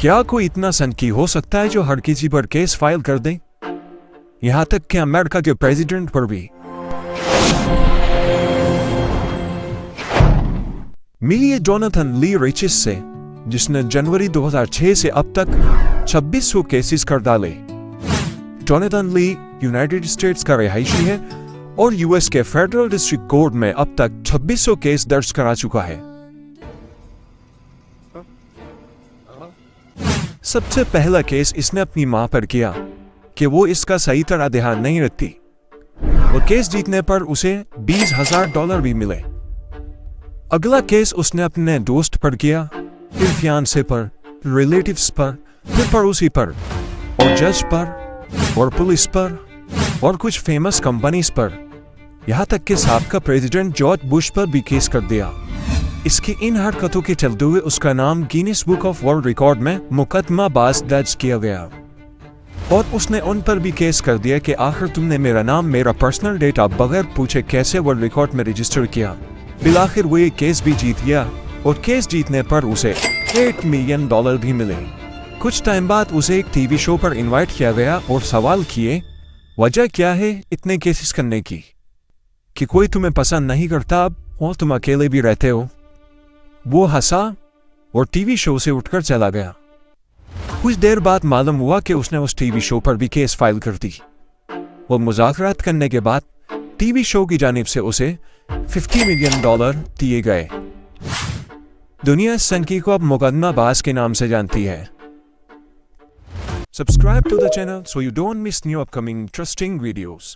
क्या कोई इतना सनकी हो सकता है जो हर किसी पर केस फाइल कर दे, यहां तक कि अमेरिका के प्रेसिडेंट पर भी। मिलिए जोनाथन ली रिचिस से, जिसने जनवरी 2006 से अब तक 2600 केसेस कर डाले। जोनाथन ली यूनाइटेड स्टेट्स का रिहायशी है और यूएस के फेडरल डिस्ट्रिक्ट कोर्ट में अब तक 2600 केस दर्ज करा चुका है। सबसे पहला केस इसने अपनी मां पर किया कि वो इसका सही तरह ध्यान नहीं रखती। वो केस जीतने पर उसे $20,000 भी मिले। अगला केस उसने अपने दोस्त पर किया, फिर फियांसे पर, रिलेटिव्स पर, फिर पड़ोसी पर, और जज पर, और पुलिस पर, और कुछ फेमस कंपनीज पर, यहां तक कि साबका प्रेसिडेंट जॉर्ज बुश पर भी केस कर दिया। इसकी इन हरकतों के चलते हुए उसका नाम Guinness book of world record में मुकदमाबाज दर्ज किया गया और उसने उन पर भी केस कर दिया कि आखिर तुमने मेरा नाम, मेरा पर्सनल डेटा बगैर पूछे कैसे वर्ल्ड रिकॉर्ड में रजिस्टर किया। बिलाखिर वो ये केस भी जीत गया और केस जीतने पर उसे $8 मिलियन भी मिले। कुछ टाइम बाद उसे एक टीवी शो पर इनवाइट किया गया और सवाल किए, वजह क्या है इतने केसेस करने की? कि कोई तुम्हें पसंद नहीं करता अब और तुम अकेले भी रहते हो। वो हंसा और टीवी शो से उठकर चला गया। कुछ देर बाद मालूम हुआ कि उसने उस टीवी शो पर भी केस फाइल कर दी। वो मुज़ाकरात करने के बाद टीवी शो की जानिब से उसे $50 मिलियन दिए गए। दुनिया सनकी को अब मुकदमाबाज के नाम से जानती है। Subscribe to the channel so you don't miss new upcoming interesting videos.